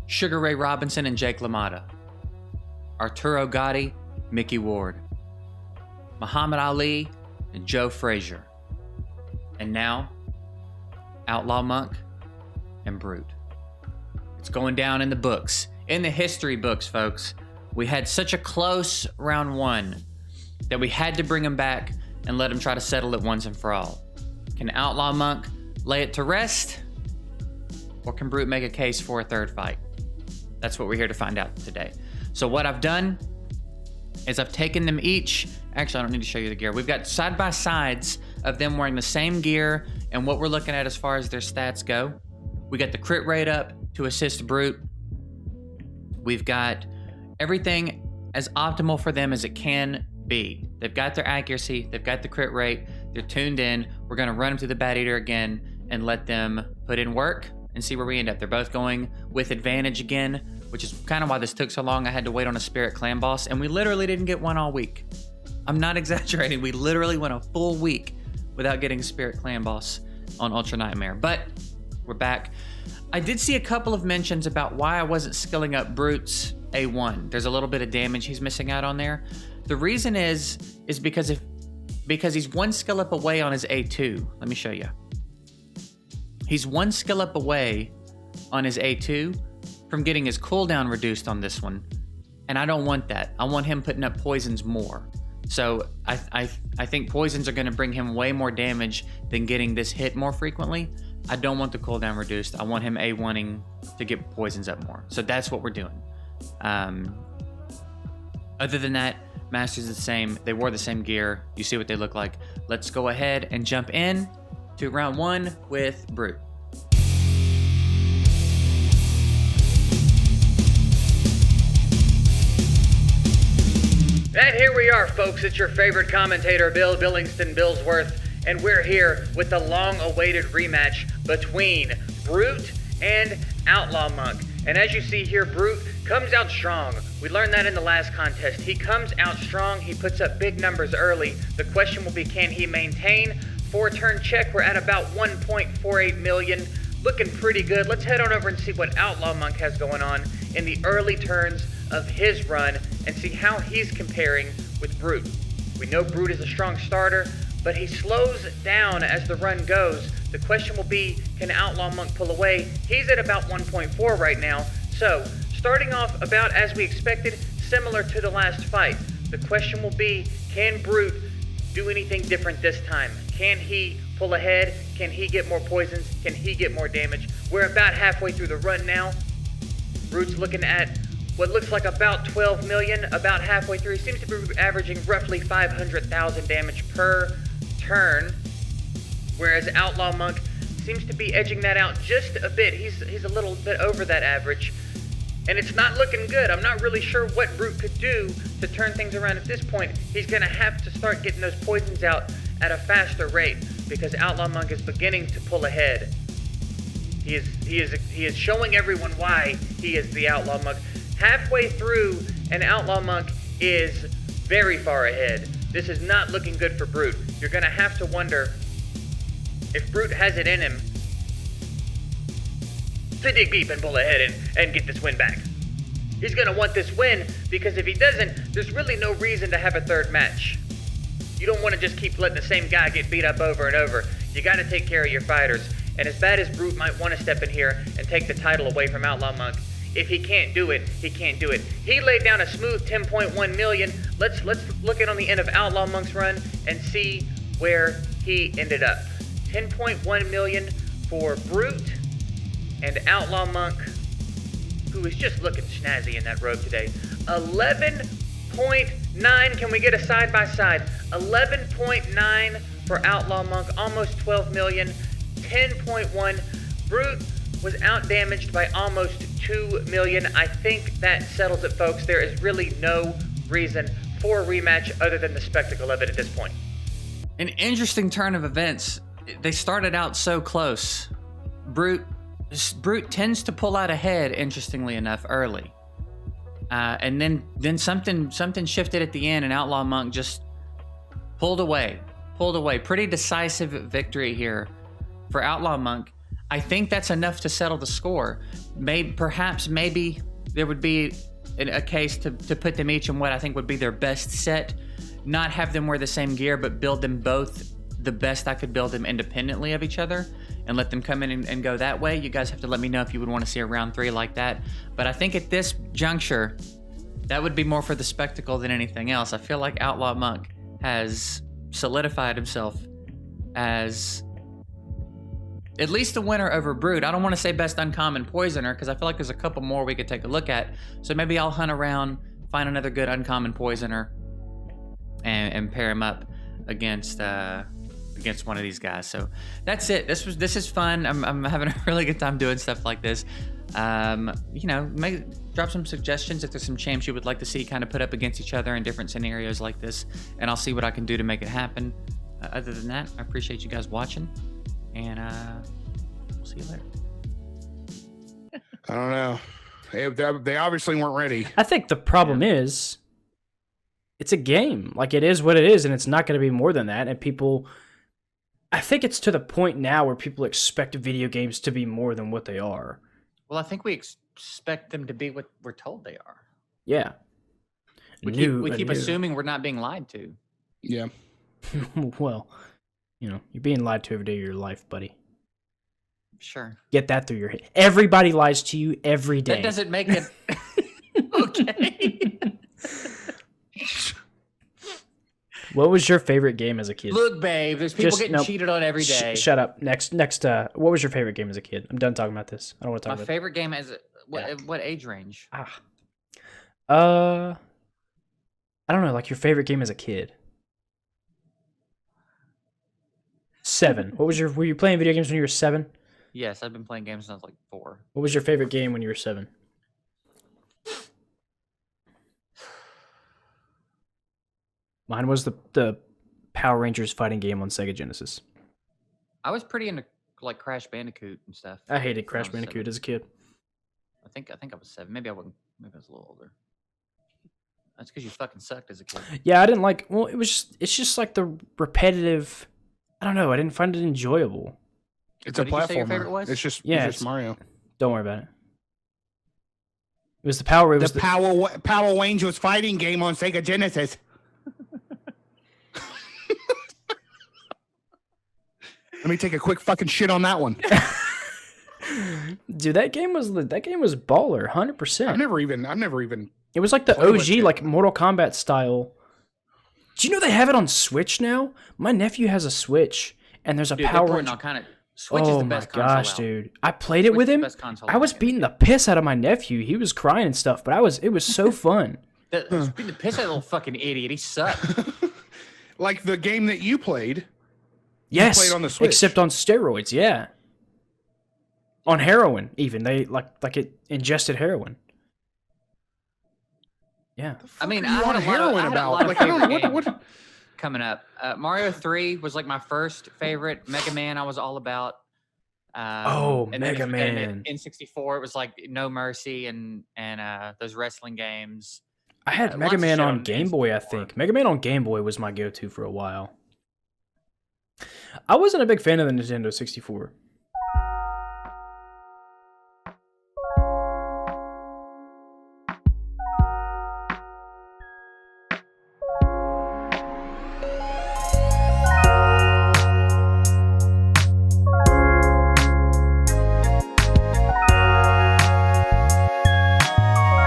Sugar Ray Robinson and Jake LaMotta, Arturo Gatti, Mickey Ward, Muhammad Ali and Joe Frazier, and now Outlaw Monk and Brute. It's going down in the books, in the history books, folks. We had such a close round one that we had to bring him back and let him try to settle it once and for all. Can Outlaw Monk lay it to rest, or can Brute make a case for a third fight? That's what we're here to find out today. So what I've done is I've taken them each. Actually, I don't need to show you the gear. We've got side by sides of them wearing the same gear and what we're looking at as far as their stats go. We got the crit rate up to assist Brute. We've got everything as optimal for them as it can be. They've got their accuracy, they've got the crit rate, they're tuned in. We're gonna run them through the Bat Eater again and let them put in work and see where we end up. They're both going with advantage again, which is kind of why this took so long. I had to wait on a Spirit Clan boss, and we literally didn't get one all week. I'm not exaggerating. We literally went a full week without getting a Spirit Clan boss on Ultra Nightmare, but we're back. I did see a couple of mentions about why I wasn't skilling up Brute's A1. There's a little bit of damage he's missing out on there. The reason is because he's one skill up away on his A2. Let me show you. He's one skill up away on his A2 from getting his cooldown reduced on this one, and I don't want that. I want him putting up poisons more. So I think poisons are going to bring him way more damage than getting this hit more frequently. I don't want the cooldown reduced. I want him A1ing to get poisons up more. So that's what we're doing. Other than that, Master's the same. They wore the same gear. You see what they look like. Let's go ahead and jump in to round one with Brute. And here we are, folks. It's your favorite commentator, Bill Billingston Billsworth, and we're here with the long-awaited rematch between Brute and Outlaw Monk. And as you see here, Brute comes out strong. We learned that in the last contest. He comes out strong. He puts up big numbers early. The question will be, can he maintain? 4-turn check, we're at about 1.48 million. Looking pretty good. Let's head on over and see what Outlaw Monk has going on in the early turns of his run and see how he's comparing with Brute. We know Brute is a strong starter, but he slows down as the run goes. The question will be, can Outlaw Monk pull away? He's at about 1.4 right now. So, starting off about as we expected, similar to the last fight. The question will be, can Brute do anything different this time? Can he pull ahead? Can he get more poisons? Can he get more damage? We're about halfway through the run now. Brute's looking at what looks like about 12 million, about halfway through. He seems to be averaging roughly 500,000 damage per turn, whereas Outlaw Monk seems to be edging that out just a bit. He's a little bit over that average, and it's not looking good. I'm not really sure what Brute could do to turn things around at this point. He's gonna have to start getting those poisons out at a faster rate because Outlaw Monk is beginning to pull ahead. He is showing everyone why he is the Outlaw Monk. Halfway through, and Outlaw Monk is very far ahead. This is not looking good for Brute. You're gonna have to wonder if Brute has it in him to dig deep and pull ahead and get this win back. He's gonna want this win because if he doesn't, there's really no reason to have a third match. You don't want to just keep letting the same guy get beat up over and over. You got to take care of your fighters. And as bad as Brute might want to step in here and take the title away from Outlaw Monk, if he can't do it, he can't do it. He laid down a smooth 10.1 million. Let's look at on the end of Outlaw Monk's run and see where he ended up. 10.1 million for Brute, and Outlaw Monk, who is just looking snazzy in that robe today. 11.9, can we get a side by side? 11.9 for Outlaw Monk, almost 12 million. 10.1, Brute was out damaged by almost 2 million. I think that settles it, folks. There is really no reason for a rematch other than the spectacle of it at this point. An interesting turn of events. They started out so close. Brute tends to pull out ahead, interestingly enough, early. And then something shifted at the end, and Outlaw Monk just pulled away. Pretty decisive victory here for Outlaw Monk. I think that's enough to settle the score. Maybe there would be a case to put them each in what I think would be their best set. Not have them wear the same gear, but build them both the best I could build them independently of each other and let them come in and go that way. You guys have to let me know if you would want to see a round 3 like that. But I think at this juncture, that would be more for the spectacle than anything else. I feel like Outlaw Monk has solidified himself as at least the winner over Brood. I don't want to say best uncommon poisoner because I feel like there's a couple more we could take a look at. So maybe I'll hunt around, find another good uncommon poisoner, and pair him up against one of these guys. So that's it. This is fun. I'm having a really good time doing stuff like this. Drop some suggestions if there's some champs you would like to see kind of put up against each other in different scenarios like this, and I'll see what I can do to make it happen. Other than that, I appreciate you guys watching, and we'll see you later. I don't know. They obviously weren't ready. I think the problem is it's a game. Like, it is what it is, and it's not going to be more than that. And people, I think it's to the point now where people expect video games to be more than what they are. Well, I think we expect them to be what we're told they are. Yeah. We keep assuming we're not being lied to. Yeah. Well, you're being lied to every day of your life, buddy. Sure. Get that through your head. Everybody lies to you every day. That doesn't make it okay. What was your favorite game as a kid? Look, babe, there's people getting cheated on every day. Shut up. Next. What was your favorite game as a kid? I'm done talking about this. I don't want to talk about it. My favorite game as what age range? I don't know. Like, your favorite game as a kid. 7. Were you playing video games when you were 7? Yes, I've been playing games since I was like 4. What was your favorite game when you were 7? Mine was the Power Rangers fighting game on Sega Genesis. I was pretty into like Crash Bandicoot and stuff. I hated Crash Bandicoot as a kid. I think I was 7. Maybe I wasn't. Maybe I was a little older. That's because you fucking sucked as a kid. Yeah, I didn't like. Well, it's just like the repetitive. I don't know. I didn't find it enjoyable. It's a platformer. Your favorite was? It's just Mario. Don't worry about it. It was the Power. Power Rangers fighting game on Sega Genesis. Let me take a quick fucking shit on that one. Dude, that game was baller, 100%. I've never even. It was like the OG, like Mortal Kombat style. Do you know they have it on Switch now? My nephew has a Switch, and there's a Power Ranger. Switch is the best console. Oh my gosh, dude! I played it with him. I was beating the piss out of my nephew. He was crying and stuff, but it was so fun. Beating the piss out of that little fucking idiot. He sucked. Like the game that you played. Yes, you played on the Switch. Except on steroids. Yeah. On heroin, even they like it ingested heroin. Yeah. I mean, I had a lot of favorite games coming up. Mario 3 was like my first favorite. Mega Man, I was all about. Mega Man. N64, it was like No Mercy and those wrestling games. I had Mega Man on Game Boy, I think. Mega Man on Game Boy was my go-to for a while. I wasn't a big fan of the Nintendo 64.